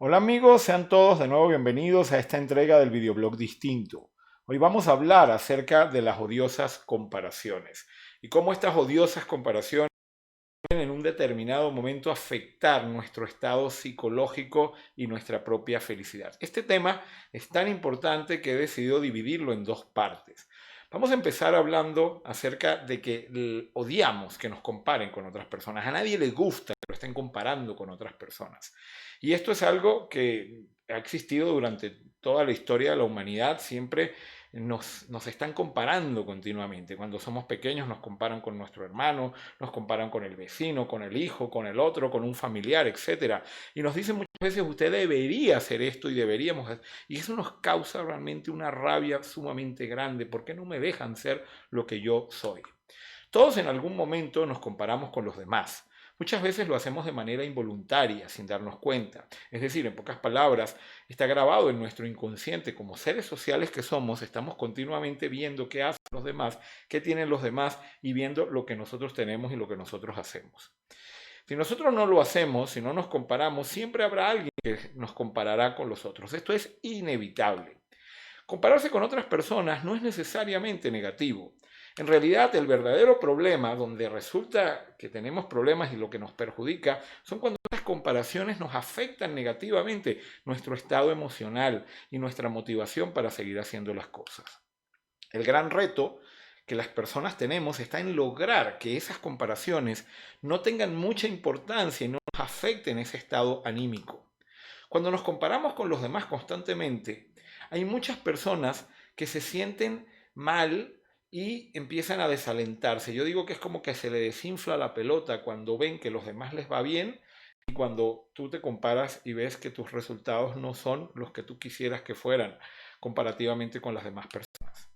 Hola amigos, sean todos de nuevo bienvenidos a esta entrega del videoblog distinto. Hoy vamos a hablar acerca de las odiosas comparaciones y cómo estas odiosas comparaciones pueden en un determinado momento afectar nuestro estado psicológico y nuestra propia felicidad. Este tema es tan importante que he decidido dividirlo en dos partes. Vamos a empezar hablando acerca de que odiamos que nos comparen con otras personas. A nadie le gusta que lo estén comparando con otras personas. Y esto es algo que ha existido durante toda la historia de la humanidad. Siempre nos están comparando continuamente. Cuando somos pequeños nos comparan con nuestro hermano, nos comparan con el vecino, con el hijo, con el otro, con un familiar, etcétera. Y nos dicen muchas veces, usted debería hacer esto y deberíamos hacer. Y eso nos causa realmente una rabia sumamente grande. ¿Por qué no me dejan ser lo que yo soy? Todos en algún momento nos comparamos con los demás. Muchas veces lo hacemos de manera involuntaria, sin darnos cuenta. Es decir, en pocas palabras, está grabado en nuestro inconsciente como seres sociales que somos, estamos continuamente viendo qué hacen los demás, qué tienen los demás y viendo lo que nosotros tenemos y lo que nosotros hacemos. Si nosotros no lo hacemos, si no nos comparamos, siempre habrá alguien que nos comparará con los otros. Esto es inevitable. Compararse con otras personas no es necesariamente negativo. En realidad, el verdadero problema, donde resulta que tenemos problemas y lo que nos perjudica, son cuando estas comparaciones nos afectan negativamente nuestro estado emocional y nuestra motivación para seguir haciendo las cosas. El gran reto que las personas tenemos está en lograr que esas comparaciones no tengan mucha importancia y no nos afecten ese estado anímico. Cuando nos comparamos con los demás constantemente, hay muchas personas que se sienten mal y empiezan a desalentarse. Yo digo que es como que se le desinfla la pelota cuando ven que los demás les va bien y cuando tú te comparas y ves que tus resultados no son los que tú quisieras que fueran comparativamente con las demás personas.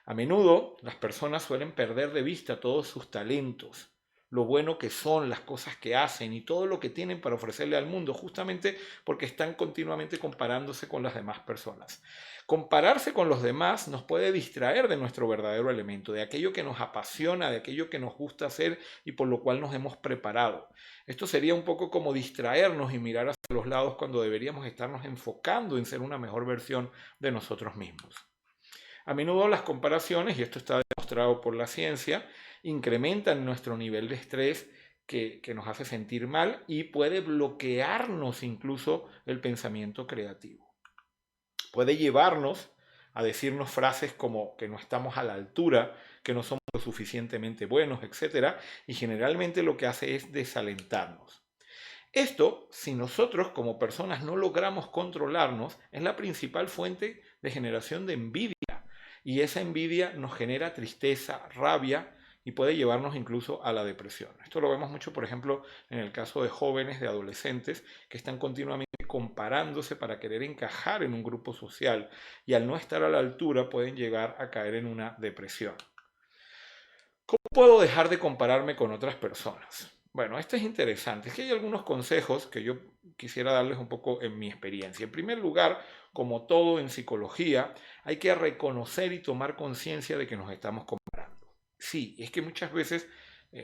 A menudo las personas suelen perder de vista todos sus talentos, lo bueno que son, las cosas que hacen y todo lo que tienen para ofrecerle al mundo, justamente porque están continuamente comparándose con las demás personas. Compararse con los demás nos puede distraer de nuestro verdadero elemento, de aquello que nos apasiona, de aquello que nos gusta hacer y por lo cual nos hemos preparado. Esto sería un poco como distraernos y mirar hacia los lados cuando deberíamos estarnos enfocando en ser una mejor versión de nosotros mismos. A menudo las comparaciones, y esto está demostrado por la ciencia, incrementan nuestro nivel de estrés que nos hace sentir mal y puede bloquearnos incluso el pensamiento creativo. Puede llevarnos a decirnos frases como que no estamos a la altura, que no somos lo suficientemente buenos, etc. Y generalmente lo que hace es desalentarnos. Esto, si nosotros como personas no logramos controlarnos, es la principal fuente de generación de envidia y esa envidia nos genera tristeza, rabia y puede llevarnos incluso a la depresión. Esto lo vemos mucho, por ejemplo, en el caso de jóvenes, de adolescentes, que están continuamente comparándose para querer encajar en un grupo social y al no estar a la altura pueden llegar a caer en una depresión. ¿Cómo puedo dejar de compararme con otras personas? Bueno, esto es interesante. Es que hay algunos consejos que yo quisiera darles un poco en mi experiencia. En primer lugar, como todo en psicología, hay que reconocer y tomar conciencia de que nos estamos comparando. Sí, es que muchas veces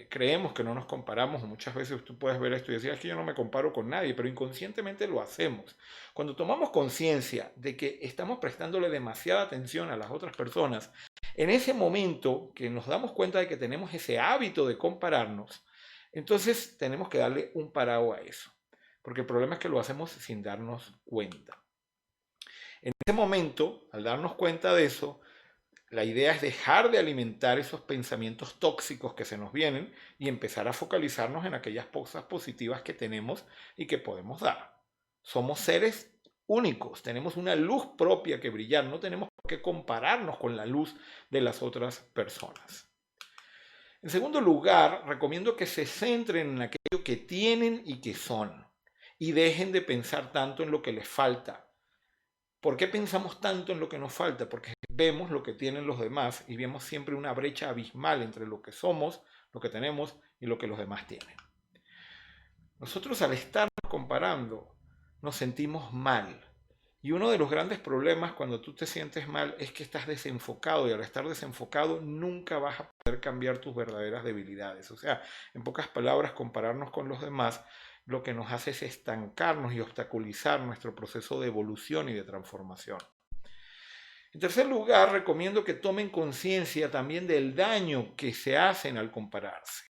creemos que no nos comparamos, o muchas veces tú puedes ver esto y decir, es que yo no me comparo con nadie, pero inconscientemente lo hacemos. Cuando tomamos conciencia de que estamos prestándole demasiada atención a las otras personas, en ese momento que nos damos cuenta de que tenemos ese hábito de compararnos, entonces tenemos que darle un parado a eso. Porque el problema es que lo hacemos sin darnos cuenta. En ese momento, al darnos cuenta de eso, la idea es dejar de alimentar esos pensamientos tóxicos que se nos vienen y empezar a focalizarnos en aquellas cosas positivas que tenemos y que podemos dar. Somos seres únicos, tenemos una luz propia que brillar, no tenemos que compararnos con la luz de las otras personas. En segundo lugar, recomiendo que se centren en aquello que tienen y que son y dejen de pensar tanto en lo que les falta. ¿Por qué pensamos tanto en lo que nos falta? Porque vemos lo que tienen los demás y vemos siempre una brecha abismal entre lo que somos, lo que tenemos y lo que los demás tienen. Nosotros al estarnos comparando nos sentimos mal. Y uno de los grandes problemas cuando tú te sientes mal es que estás desenfocado y al estar desenfocado nunca vas a poder cambiar tus verdaderas debilidades. O sea, en pocas palabras, compararnos con los demás lo que nos hace es estancarnos y obstaculizar nuestro proceso de evolución y de transformación. En tercer lugar, recomiendo que tomen conciencia también del daño que se hacen al compararse.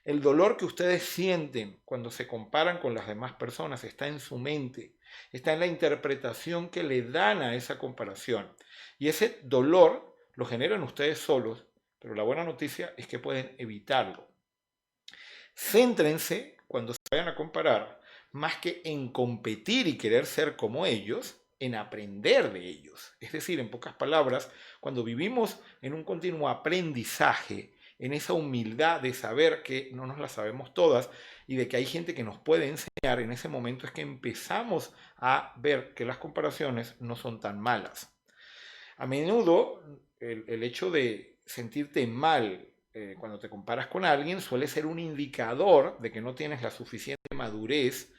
El dolor que ustedes sienten cuando se comparan con las demás personas está en su mente, está en la interpretación que le dan a esa comparación. Y ese dolor lo generan ustedes solos, pero la buena noticia es que pueden evitarlo. Céntrense cuando se vayan a comparar, más que en competir y querer ser como ellos, en aprender de ellos. Es decir, en pocas palabras, cuando vivimos en un continuo aprendizaje, en esa humildad de saber que no nos la sabemos todas y de que hay gente que nos puede enseñar, en ese momento es que empezamos a ver que las comparaciones no son tan malas. A menudo el hecho de sentirte mal cuando te comparas con alguien suele ser un indicador de que no tienes la suficiente madurez,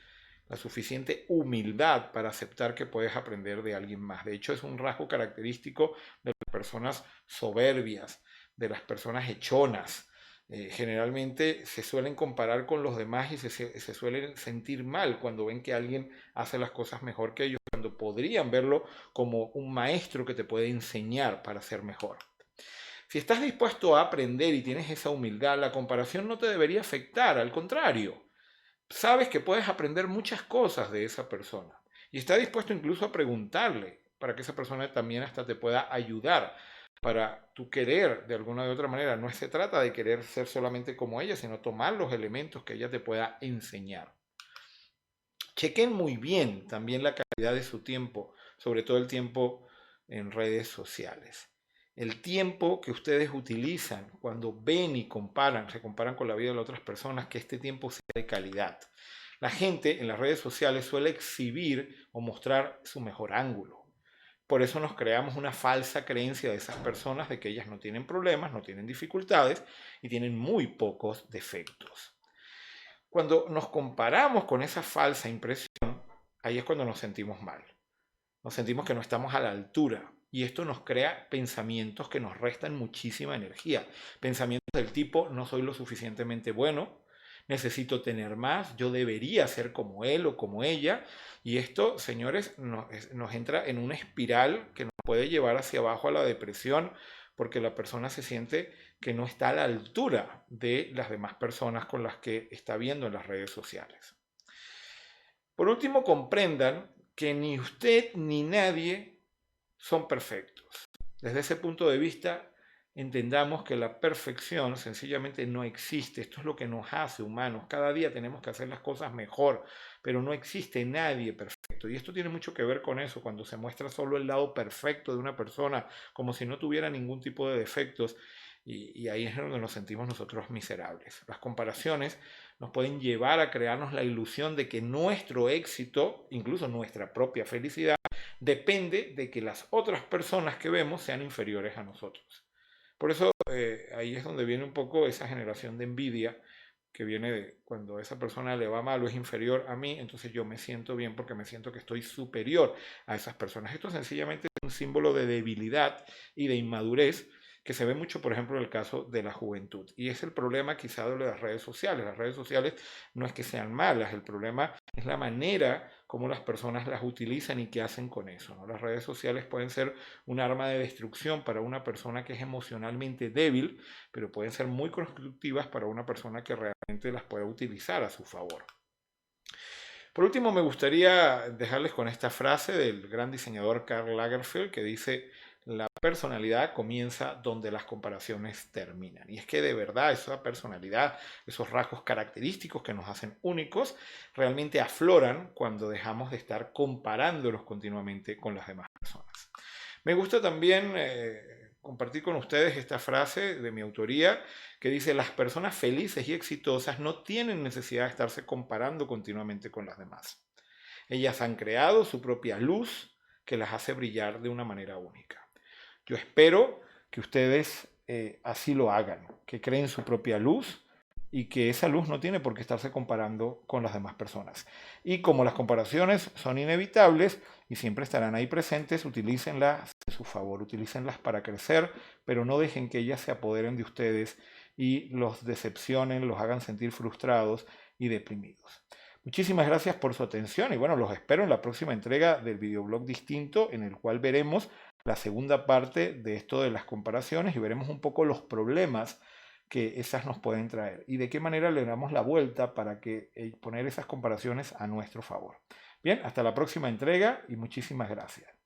la suficiente humildad para aceptar que puedes aprender de alguien más. De hecho, es un rasgo característico de las personas soberbias, de las personas hechonas. Generalmente se suelen comparar con los demás y se suelen sentir mal cuando ven que alguien hace las cosas mejor que ellos, cuando podrían verlo como un maestro que te puede enseñar para ser mejor. Si estás dispuesto a aprender y tienes esa humildad, la comparación no te debería afectar, al contrario. Sabes que puedes aprender muchas cosas de esa persona y está dispuesto incluso a preguntarle para que esa persona también hasta te pueda ayudar para tu querer de alguna u otra manera. No se trata de querer ser solamente como ella, sino tomar los elementos que ella te pueda enseñar. Chequen muy bien también la calidad de su tiempo, sobre todo el tiempo en redes sociales. El tiempo que ustedes utilizan cuando ven y comparan, se comparan con la vida de otras personas, que este tiempo sea de calidad. La gente en las redes sociales suele exhibir o mostrar su mejor ángulo. Por eso nos creamos una falsa creencia de esas personas de que ellas no tienen problemas, no tienen dificultades y tienen muy pocos defectos. Cuando nos comparamos con esa falsa impresión, ahí es cuando nos sentimos mal. Nos sentimos que no estamos a la altura y esto nos crea pensamientos que nos restan muchísima energía. Pensamientos del tipo, no soy lo suficientemente bueno, necesito tener más, yo debería ser como él o como ella. Y esto, señores, nos entra en una espiral que nos puede llevar hacia abajo a la depresión, porque la persona se siente que no está a la altura de las demás personas con las que está viendo en las redes sociales. Por último, comprendan que ni usted ni nadie son perfectos. Desde ese punto de vista, entendamos que la perfección sencillamente no existe. Esto es lo que nos hace humanos. Cada día tenemos que hacer las cosas mejor, pero no existe nadie perfecto. Y esto tiene mucho que ver con eso, cuando se muestra solo el lado perfecto de una persona, como si no tuviera ningún tipo de defectos. Y ahí es donde nos sentimos nosotros miserables. Las comparaciones nos pueden llevar a crearnos la ilusión de que nuestro éxito, incluso nuestra propia felicidad, depende de que las otras personas que vemos sean inferiores a nosotros. Por eso ahí es donde viene un poco esa generación de envidia que viene de cuando a esa persona le va mal o es inferior a mí, entonces yo me siento bien porque me siento que estoy superior a esas personas. Esto sencillamente es un símbolo de debilidad y de inmadurez que se ve mucho, por ejemplo, en el caso de la juventud. Y es el problema quizá de las redes sociales. Las redes sociales no es que sean malas, el problema es la manera como las personas las utilizan y qué hacen con eso, ¿no? Las redes sociales pueden ser un arma de destrucción para una persona que es emocionalmente débil, pero pueden ser muy constructivas para una persona que realmente las puede utilizar a su favor. Por último, me gustaría dejarles con esta frase del gran diseñador Karl Lagerfeld que dice: la personalidad comienza donde las comparaciones terminan. Y es que de verdad esa personalidad, esos rasgos característicos que nos hacen únicos, realmente afloran cuando dejamos de estar comparándolos continuamente con las demás personas. Me gusta también compartir con ustedes esta frase de mi autoría que dice: las personas felices y exitosas no tienen necesidad de estarse comparando continuamente con las demás. Ellas han creado su propia luz que las hace brillar de una manera única. Yo espero que ustedes así lo hagan, que creen su propia luz y que esa luz no tiene por qué estarse comparando con las demás personas. Y como las comparaciones son inevitables y siempre estarán ahí presentes, utilícenlas a su favor, utilícenlas para crecer, pero no dejen que ellas se apoderen de ustedes y los decepcionen, los hagan sentir frustrados y deprimidos. Muchísimas gracias por su atención y bueno, los espero en la próxima entrega del videoblog distinto en el cual veremos la segunda parte de esto de las comparaciones y veremos un poco los problemas que esas nos pueden traer y de qué manera le damos la vuelta para que poner esas comparaciones a nuestro favor. Bien, hasta la próxima entrega y muchísimas gracias.